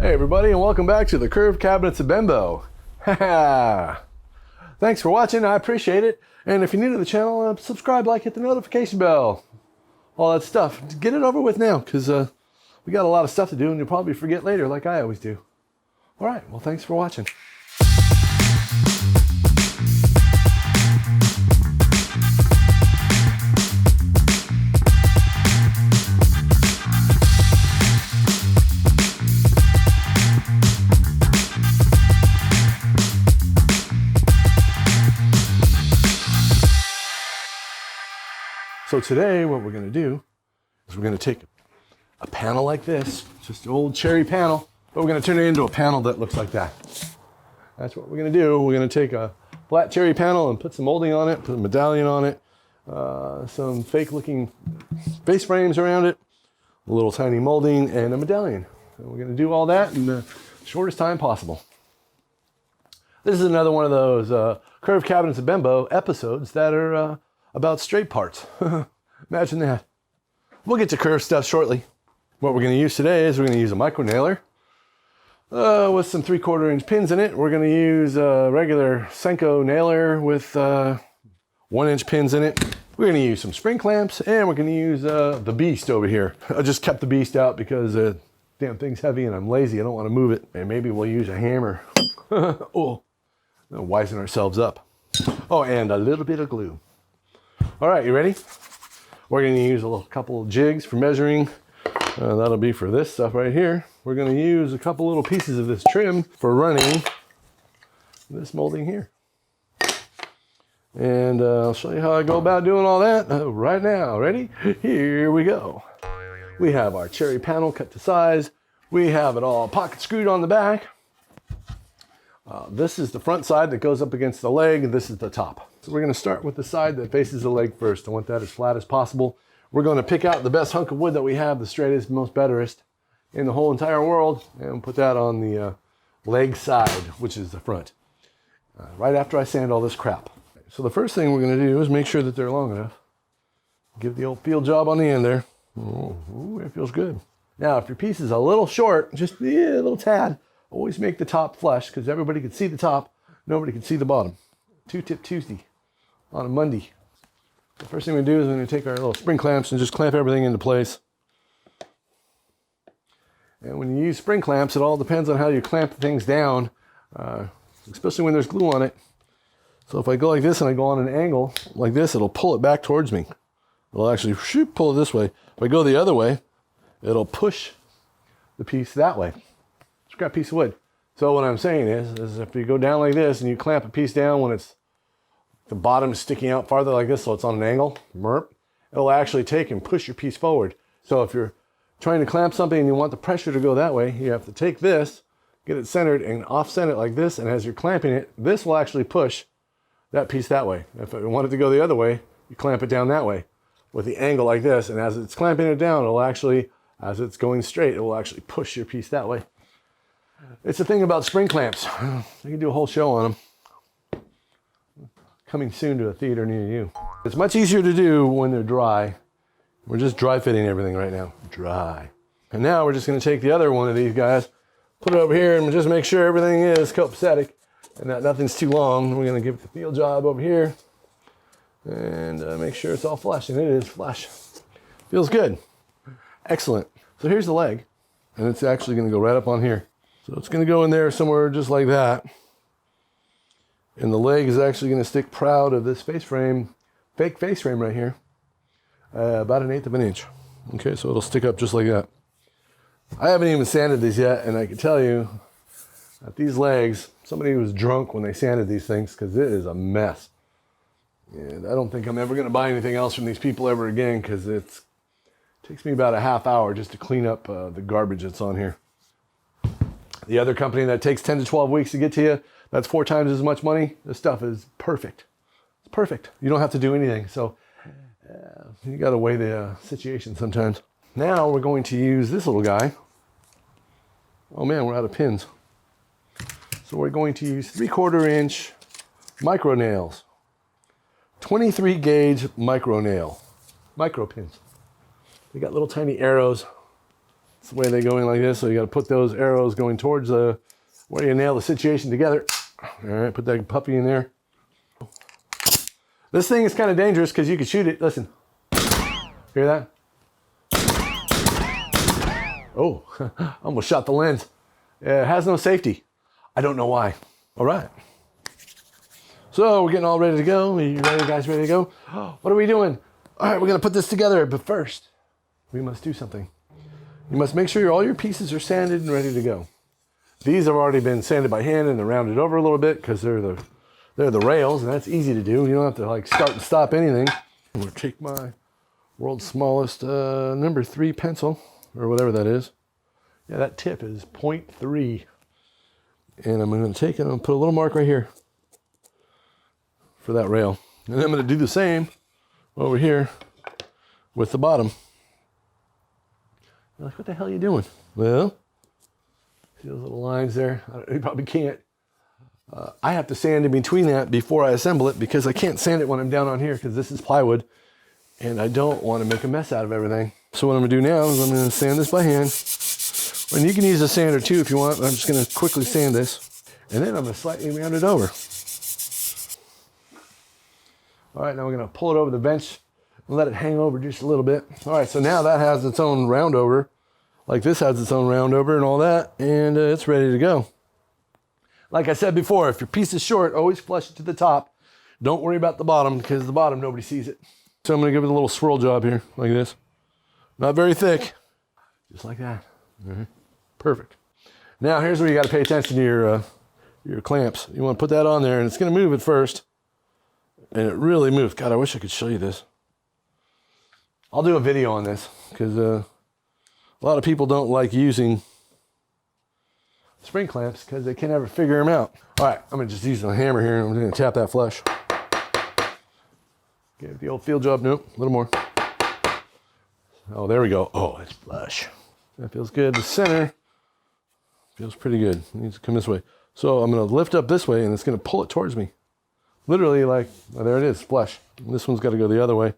Hey everybody, and welcome back to the Curved Cabinets of Benbow. Thanks for watching, I appreciate it. And if you're new to the channel, subscribe, like, hit the notification bell. All that stuff. Get it over with now, because we got a lot of stuff to do and you'll probably forget later like I always do. Alright, well thanks for watching. So today what we're going to do is we're going to take a panel like this, just an old cherry panel, but we're going to turn it into a panel that looks like that. That's what we're going to do. We're going to take a flat cherry panel and put some molding on it, put a medallion on it, some fake looking face frames around it, a little tiny molding, and a medallion. And we're going to do all that in the shortest time possible. This is another one of those Curved Cabinets of Benbow episodes that are about straight parts. Imagine that. We'll get to curved stuff shortly. What we're going to use today is we're going to use a micro nailer with some 3/4 inch pins in it. We're going to use a regular Senko nailer with 1 inch pins in it. We're going to use some spring clamps, and we're going to use the beast over here. I just kept the beast out because damn thing's heavy and I'm lazy. I don't want to move it. And maybe we'll use a hammer. Oh, wisen ourselves up. Oh, and a little bit of glue. All right, you ready? We're going to use a couple of jigs for measuring. That'll be for this stuff right here. We're going to use a couple little pieces of this trim for running this molding here. And I'll show you how I go about doing all that right now. Ready? Here we go. We have our cherry panel cut to size. We have it all pocket screwed on the back. This is the front side that goes up against the leg, and this is the top. So we're going to start with the side that faces the leg first. I want that as flat as possible. We're going to pick out the best hunk of wood that we have, the straightest, most betterest in the whole entire world, and put that on the leg side, which is the front, right after I sand all this crap. So the first thing we're going to do is make sure that they're long enough. Give the old field job on the end there. Ooh, it feels good. Now, if your piece is a little short, just a little tad, always make the top flush, because everybody can see the top, nobody can see the bottom. Two-tip Tuesday on a Monday. The first thing we do is we're going to take our little spring clamps and just clamp everything into place. And when you use spring clamps, it all depends on how you clamp things down, especially when there's glue on it. So if I go like this and I go on an angle like this, it'll pull it back towards me. It'll actually pull it this way. If I go the other way, it'll push the piece that way. Scrap piece of wood. So what I'm saying is if you go down like this and you clamp a piece down when it's the bottom is sticking out farther like this, so it's on an angle, it'll actually take and push your piece forward. So if you're trying to clamp something and you want the pressure to go that way, you have to take this, get it centered, and offset it like this, and as you're clamping it, this will actually push that piece that way. If you want it to go the other way, you clamp it down that way with the angle like this, and as it's clamping it down, it'll actually, as it's going straight, it will actually push your piece that way. It's the thing about spring clamps. You can do a whole show on them. Coming soon to a theater near you. It's much easier to do when they're dry. We're just dry fitting everything right now. Dry. And now we're just going to take the other one of these guys, put it over here, and just make sure everything is copacetic and that nothing's too long. We're going to give it the field job over here and make sure it's all flush. And it is flush. Feels good. Excellent. So here's the leg, and it's actually going to go right up on here. So it's going to go in there somewhere just like that. And the leg is actually going to stick proud of this face frame, fake face frame right here, about 1/8 of an inch. Okay, so it'll stick up just like that. I haven't even sanded these yet, and I can tell you that these legs, somebody was drunk when they sanded these things, because it is a mess. And I don't think I'm ever going to buy anything else from these people ever again, because it takes me about a half hour just to clean up the garbage that's on here. The other company that takes 10 to 12 weeks to get to you, that's 4 times as much money. This stuff is perfect. It's perfect. You don't have to do anything. So you got to weigh the situation sometimes. Now we're going to use this little guy. Oh man, we're out of pins. So we're going to use 3/4 inch micro nails. 23 gauge micro nail. Micro pins. They got little tiny arrows That's the way they go in like this. So you got to put those arrows going towards the where you nail the situation together. All right, put that puppy in there. This thing is kind of dangerous because you can shoot it. Listen, hear that? Oh, almost shot the lens. It has no safety. I don't know why. All right. So we're getting all ready to go. Are you ready, guys? Ready to go? What are we doing? All right, we're gonna put this together, but first, we must do something. You must make sure all your pieces are sanded and ready to go. These have already been sanded by hand and they're rounded over a little bit because they're the rails, and that's easy to do. You don't have to like start and stop anything. I'm gonna take my world's smallest number 3 pencil, or whatever that is. Yeah, that tip is 0.3. And I'm gonna take it and put a little mark right here for that rail. And then I'm gonna do the same over here with the bottom. You're like, what the hell are you doing? Well, see those little lines there? You probably can't. I have to sand in between that before I assemble it because I can't sand it when I'm down on here because this is plywood and I don't want to make a mess out of everything. So what I'm gonna do now is I'm gonna sand this by hand. And you can use a sander too if you want. I'm just gonna quickly sand this. And then I'm gonna slightly round it over. All right, now we're gonna pull it over the bench and let it hang over just a little bit. All right, so now that has its own round over, like this has its own round over and all that, and it's ready to go. Like I said before, if your piece is short, always flush it to the top. Don't worry about the bottom because the bottom, nobody sees it. So I'm gonna give it a little swirl job here, like this. Not very thick, just like that. All right. Perfect. Now here's where you got to pay attention to your clamps. You want to put that on there and it's going to move at first. And it really moves. God, I wish I could show you this. I'll do a video on this because a lot of people don't like using spring clamps because they can never figure them out. All right, I'm going to just use a hammer here and I'm going to tap that flush. Give it the old field job. Nope, a little more. Oh, there we go. Oh, it's flush. That feels good. The center feels pretty good. It needs to come this way. So I'm going to lift up this way and it's going to pull it towards me. Literally like, oh, there it is, flush. And this one's got to go the other way.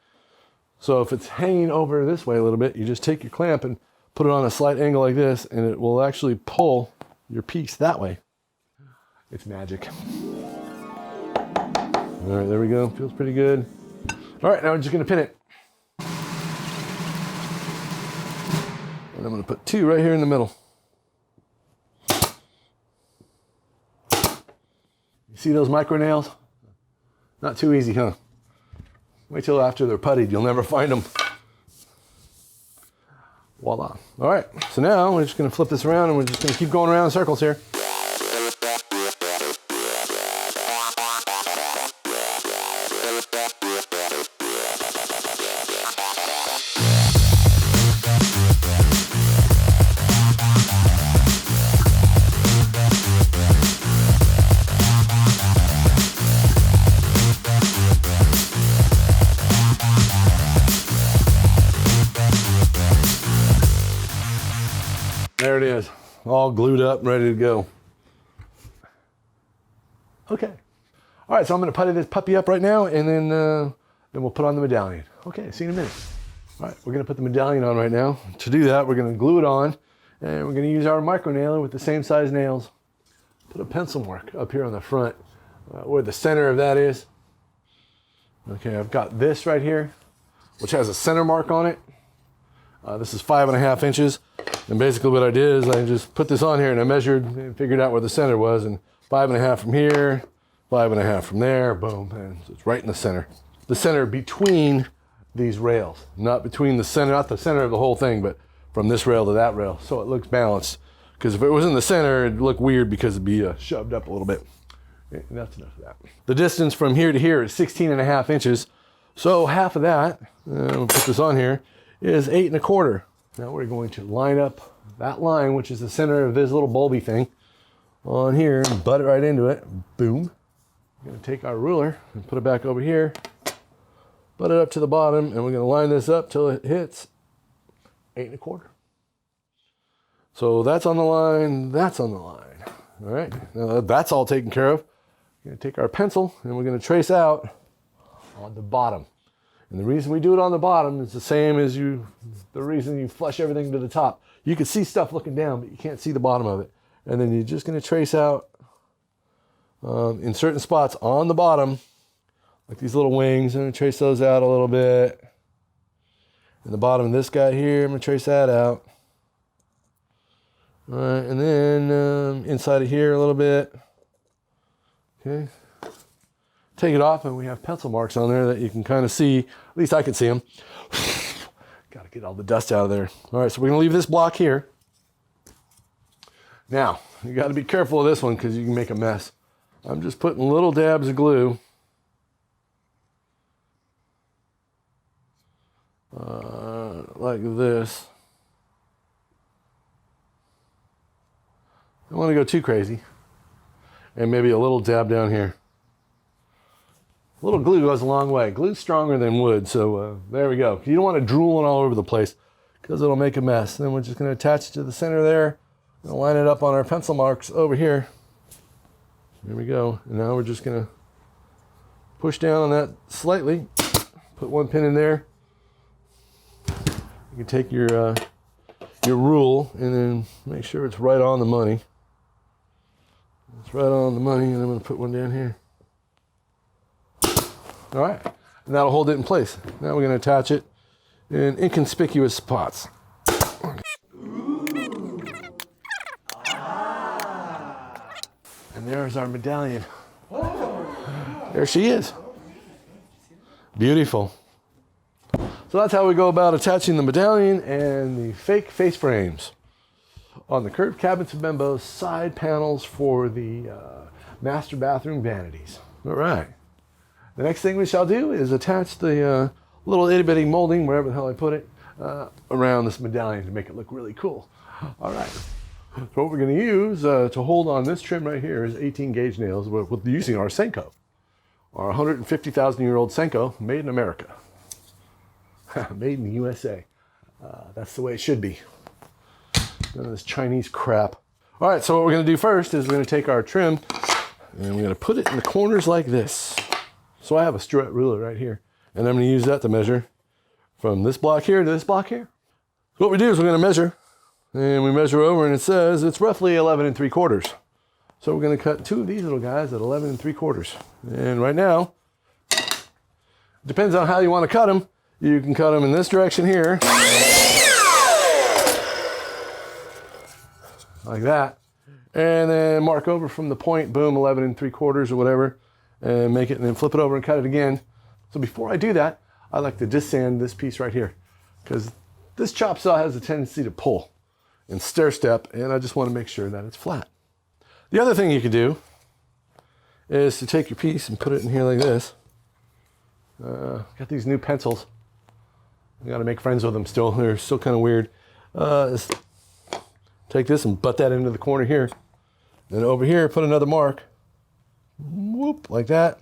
So if it's hanging over this way a little bit, you just take your clamp and put it on a slight angle like this and it will actually pull your piece that way. It's magic. All right, there we go. Feels pretty good. All right, now we're just going to pin it. And I'm going to put 2 right here in the middle. You see those micro nails? Not too easy, huh? Wait till after they're puttied. You'll never find them. Voila. All right, so now we're just going to flip this around and we're just going to keep going around in circles here. There it is, all glued up, ready to go. Okay. All right, so I'm going to putty this puppy up right now, and then we'll put on the medallion. Okay, see you in a minute. All right, we're going to put the medallion on right now. To do that, we're going to glue it on, and we're going to use our micro nailer with the same size nails. Put a pencil mark up here on the front, where the center of that is. Okay, I've got this right here, which has a center mark on it. This is 5.5 inches. And basically what I did is I just put this on here and I measured and figured out where the center was, and 5.5 from here, 5.5 from there, boom, and so it's right in the center. The center between these rails, not between the center, not the center of the whole thing, but from this rail to that rail, so it looks balanced. Because if it was in the center, it'd look weird because it'd be shoved up a little bit. And that's enough of that. The distance from here to here is 16.5 inches, so half of that, we'll put this on here, is 8.25. Now we're going to line up that line, which is the center of this little bulby thing, on here and butt it right into it. Boom. We're going to take our ruler and put it back over here, butt it up to the bottom, and we're going to line this up till it hits 8.25. So that's on the line, that's on the line. All right, now that's all taken care of. We're going to take our pencil and we're going to trace out on the bottom. And the reason we do it on the bottom is the same as the reason you flush everything to the top. You can see stuff looking down, but you can't see the bottom of it. And then you're just going to trace out in certain spots on the bottom, like these little wings. I'm going to trace those out a little bit. And the bottom of this guy here, I'm going to trace that out. All right, and then inside of here a little bit. Okay. Take it off, and we have pencil marks on there that you can kind of see. At least I can see them. Got to get all the dust out of there. All right, so we're going to leave this block here. Now, you got to be careful of this one because you can make a mess. I'm just putting little dabs of glue like this. Don't want to go too crazy. And maybe a little dab down here. A little glue goes a long way. Glue's stronger than wood, so there we go. You don't want to drool it all over the place because it'll make a mess. Then we're just going to attach it to the center there and line it up on our pencil marks over here. There we go. And now we're just going to push down on that slightly. Put one pin in there. You can take your rule and then make sure it's right on the money. It's right on the money, and I'm going to put one down here. All right, and that'll hold it in place. Now we're going to attach it in inconspicuous spots. And there's our medallion. There she is. Beautiful. So that's how we go about attaching the medallion and the fake face frames on the curved cabinets of Benbow's side panels for the master bathroom vanities. All right. The next thing we shall do is attach the little itty bitty molding, wherever the hell I put it, around this medallion to make it look really cool. All right. So what we're going to use to hold on this trim right here is 18 gauge nails with using our Senko, our 150,000-year-old Senko, made in America. Made in the USA. That's the way it should be. None of this Chinese crap. All right, so what we're going to do first is we're going to take our trim and we're going to put it in the corners like this. So I have a strut ruler right here, and I'm going to use that to measure from this block here to this block here. So what we do is we're going to measure, and we measure over, and it says it's roughly 11 3/4. So we're going to cut two of these little guys at 11 3/4. And right now, depends on how you want to cut them. You can cut them in this direction here, like that, and then mark over from the point, boom, 11 3/4 or whatever, and make it, and then flip it over and cut it again. So before I do that, I like to sand this piece right here, because this chop saw has a tendency to pull and stair step, and I just want to make sure that it's flat. The other thing you could do is to take your piece and put it in here like this. Got these new pencils. I got to make friends with them still. They're still kind of weird. Take this and butt that into the corner here. Then over here, put another mark. Whoop, like that.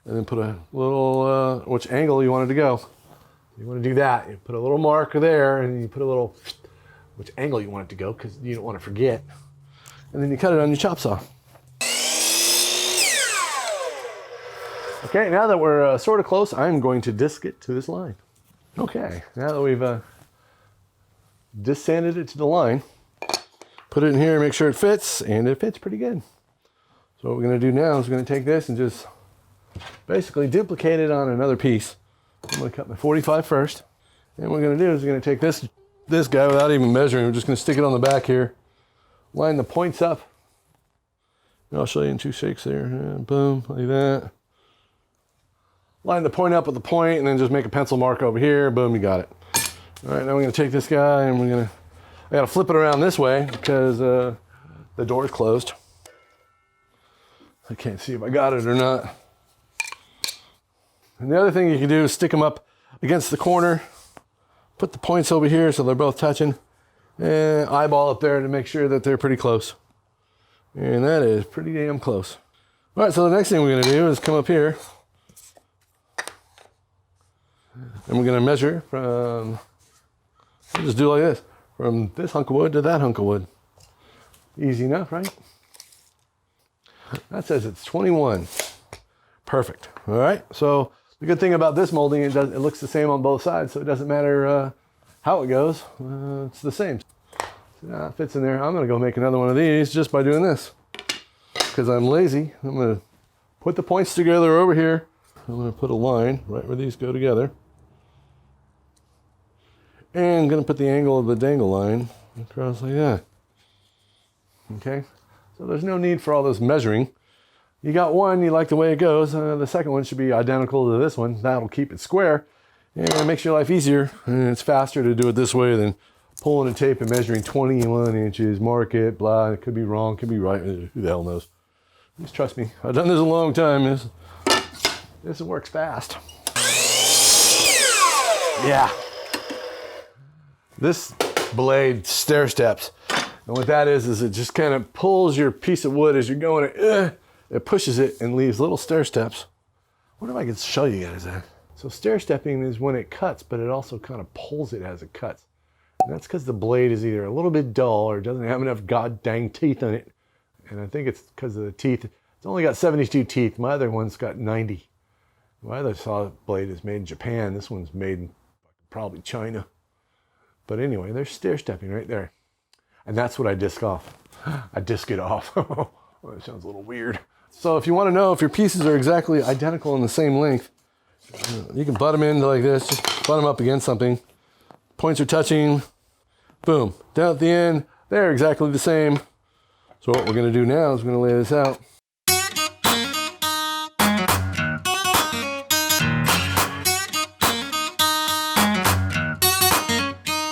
And then put a little, which angle you want it to go. You want to do that. You put a little marker there, and you put a little, which angle you want it to go, because you don't want to forget. And then you cut it on your chop saw. Okay, now that we're sort of close, I'm going to disc it to this line. Okay, now that we've sanded it to the line, put it in here, make sure it fits, and it fits pretty good. So what we're going to do now is we're going to take this and just basically duplicate it on another piece. I'm going to cut my 45 first. And what we're going to do is we're going to take this guy without even measuring. We're just going to stick it on the back here. Line the points up. And I'll show you in 2 shakes there. And boom, like that. Line the point up with the point, and then just make a pencil mark over here. Boom, you got it. All right, now we're going to take this guy, and I got to flip it around this way because the door is closed. I can't see if I got it or not. And the other thing you can do is stick them up against the corner. Put the points over here so they're both touching. And eyeball up there to make sure that they're pretty close. And that is pretty damn close. All right, so the next thing we're going to do is come up here. And we're going to measure from, we'll just do like this, from this hunk of wood to that hunk of wood. Easy enough, right? That says it's 21. Perfect. All right, so the good thing about this molding, it looks the same on both sides, so it doesn't matter how it goes, it's the same. So, it fits in there. I'm going to go make another one of these just by doing this. Because I'm lazy, I'm going to put the points together over here. I'm going to put a line right where these go together. And I'm going to put the angle of the dangle line across like that. Okay, so there's no need for all this measuring. You got one, you like the way it goes. The second one should be identical to this one. That'll keep it square. And it makes your life easier. And it's faster to do it this way than pulling a tape and measuring 21 inches, mark it, blah. It could be wrong, could be right. Who the hell knows? Just trust me. I've done this a long time. This works fast. Yeah. This blade stair steps. And what that is it just kind of pulls your piece of wood as you're going, it pushes it and leaves little stair steps. I wonder if I can show you guys that. So stair stepping is when it cuts, but it also kind of pulls it as it cuts. And that's because the blade is either a little bit dull or doesn't have enough god dang teeth on it. And I think it's because of the teeth. It's only got 72 teeth. My other one's got 90. My other saw blade is made in Japan. This one's made in probably China. But anyway, there's stair stepping right there. And that's what I disc off. I disc it off. Well, that sounds a little weird. So if you want to know if your pieces are exactly identical in the same length, you can butt them into like this. Just butt them up against something. Points are touching. Boom. Down at the end, they're exactly the same. So what we're going to do now is we're going to lay this out.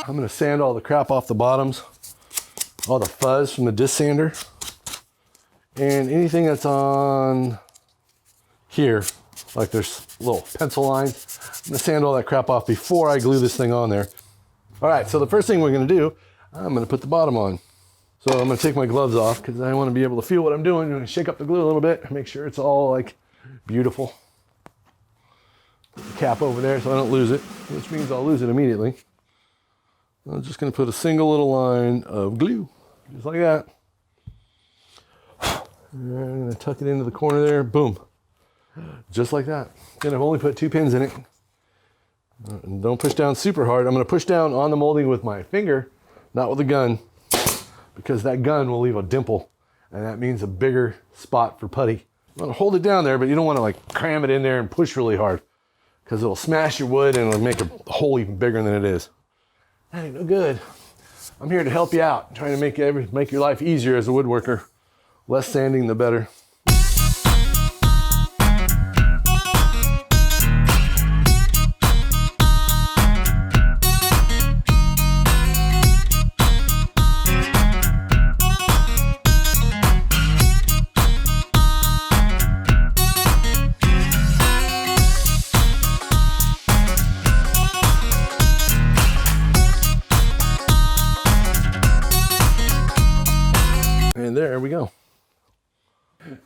I'm going to sand all the crap off the bottoms, all the fuzz from the disc sander, and anything that's on here, like there's little pencil lines. I'm going to sand all that crap off before I glue this thing on there. All right, so the first thing we're going to do, I'm going to put the bottom on. So I'm going to take my gloves off because I want to be able to feel what I'm doing. I'm going to shake up the glue a little bit, make sure it's all like beautiful. Put the cap over there so I don't lose it, which means I'll lose it immediately. I'm just going to put a single little line of glue, just like that. And I'm going to tuck it into the corner there, boom. Just like that. And I've only put 2 pins in it. And don't push down super hard. I'm going to push down on the molding with my finger, not with a gun, because that gun will leave a dimple, and that means a bigger spot for putty. You want to hold it down there, but you don't want to like cram it in there and push really hard, because it'll smash your wood and it'll make a hole even bigger than it is. That ain't no good. I'm here to help you out, trying to make your life easier as a woodworker. Less sanding, the better. And there we go.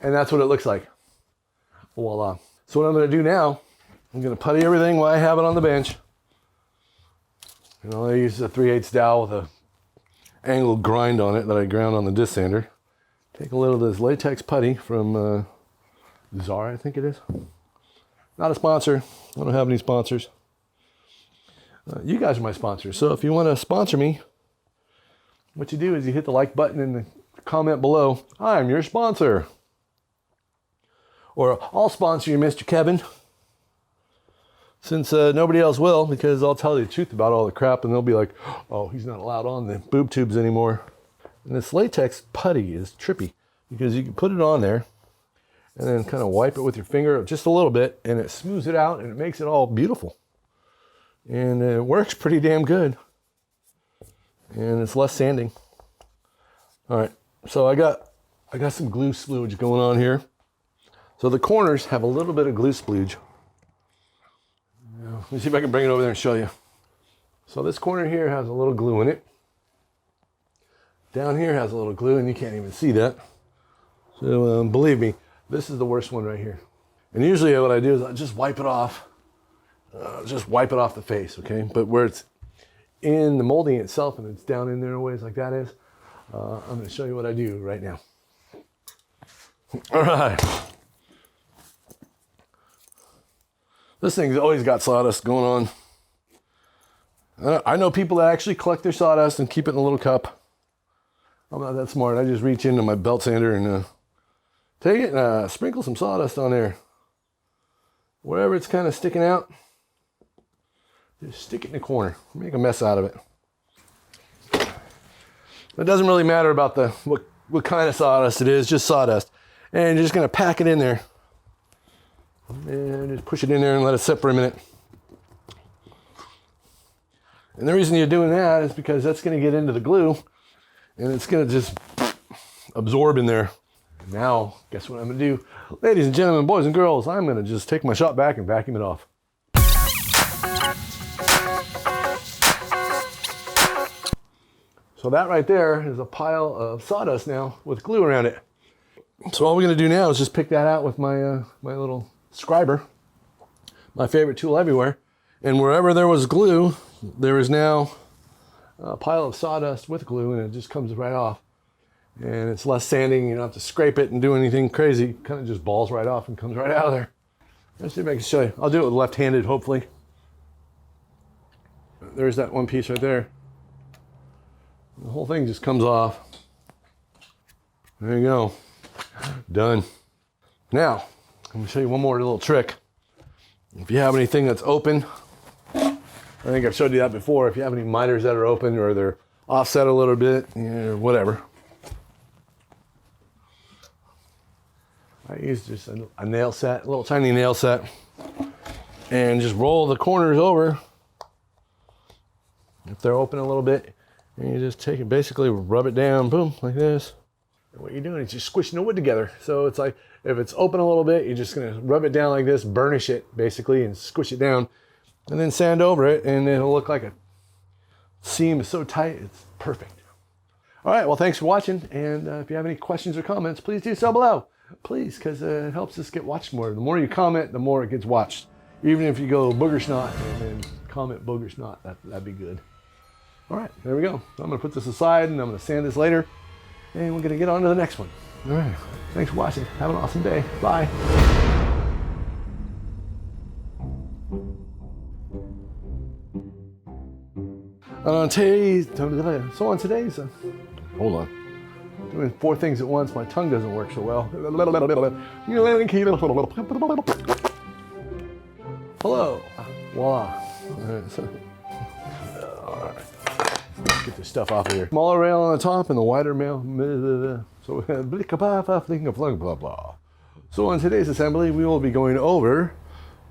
And that's what it looks like. Voila. So what I'm going to do now, I'm going to putty everything while I have it on the bench. And I use a 3/8 dowel with a angled grind on it that I ground on the disc sander. Take a little of this latex putty from Zara, I think it is. Not a sponsor. I don't have any sponsors. You guys are my sponsors. So if you want to sponsor me, what you do is you hit the like button in the comment below. I'm your sponsor. Or I'll sponsor you, Mr. Kevin. Since nobody else will, because I'll tell you the truth about all the crap and they'll be like, oh, he's not allowed on the boob tubes anymore. And this latex putty is trippy because you can put it on there and then kind of wipe it with your finger just a little bit and it smooths it out and it makes it all beautiful. And it works pretty damn good. And it's less sanding. All right, so I got some glue splooge going on here. So the corners have a little bit of glue splooge. Let me see if I can bring it over there and show you. So this corner here has a little glue in it. Down here has a little glue and you can't even see that. So believe me, this is the worst one right here. And usually what I do is I just wipe it off. Just wipe it off the face, okay? But where it's in the molding itself and it's down in there in ways like that is, I'm going to show you what I do right now. All right. This thing's always got sawdust going on. I know people that actually collect their sawdust and keep it in a little cup. I'm not that smart. I just reach into my belt sander and take it and sprinkle some sawdust on there. Wherever it's kind of sticking out, just stick it in the corner. Make a mess out of it. It doesn't really matter about what kind of sawdust it is, just sawdust. And you're just gonna pack it in there. And just push it in there and let it sit for a minute. And the reason you're doing that is because that's gonna get into the glue and it's gonna just absorb in there. Now, guess what I'm gonna do? Ladies and gentlemen, boys and girls, I'm gonna just take my shop back and vacuum it off. So that right there is a pile of sawdust now with glue around it. So all we're gonna do now is just pick that out with my my little scriber, my favorite tool everywhere. And wherever there was glue, there is now a pile of sawdust with glue, and it just comes right off. And it's less sanding, you don't have to scrape it and do anything crazy. It kind of just balls right off and comes right out of there. Let's see if I can show you. I'll do it with left-handed, hopefully. There's that one piece right there. The whole thing just comes off. There you go. Done. Now, let me show you one more little trick. If you have anything that's open, I think I've showed you that before. If you have any miters that are open or they're offset a little bit, whatever. I use just a nail set, a little tiny nail set, and just roll the corners over. If they're open a little bit, and you just take it, basically rub it down, boom, like this. And what you're doing is just squishing the wood together. So it's like, if it's open a little bit, you're just gonna rub it down like this, burnish it basically, and squish it down, and then sand over it, and it'll look like a seam is so tight, it's perfect. All right, well, thanks for watching, and if you have any questions or comments, please do so below. Please, because it helps us get watched more. The more you comment, the more it gets watched. Even if you go booger snot and then comment booger snot, that'd be good. All right, there we go. I'm gonna put this aside and I'm gonna sand this later, and we're gonna get on to the next one. All right, thanks for watching. Have an awesome day. Bye. On today's, hold on. Doing 4 things at once, my tongue doesn't work so well. Hello. Voila. All right. Get this stuff off of here. Smaller rail on the top and the wider rail. So, blah, blah. So on today's assembly, we will be going over,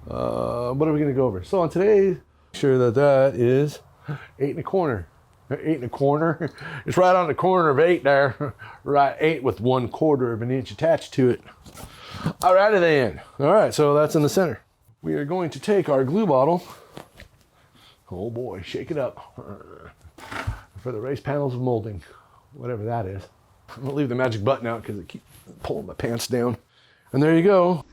what are we going to go over? So on today, make sure that is 8 1/4. 8 1/4. It's right on the corner of 8 there. Right, 8 with 1/4 of an inch attached to it. Alrighty then. All right, so that's in the center. We are going to take our glue bottle. Oh boy, shake it up. For the raised panels of molding, whatever that is. I'm gonna leave the magic button out because it keeps pulling my pants down. And there you go.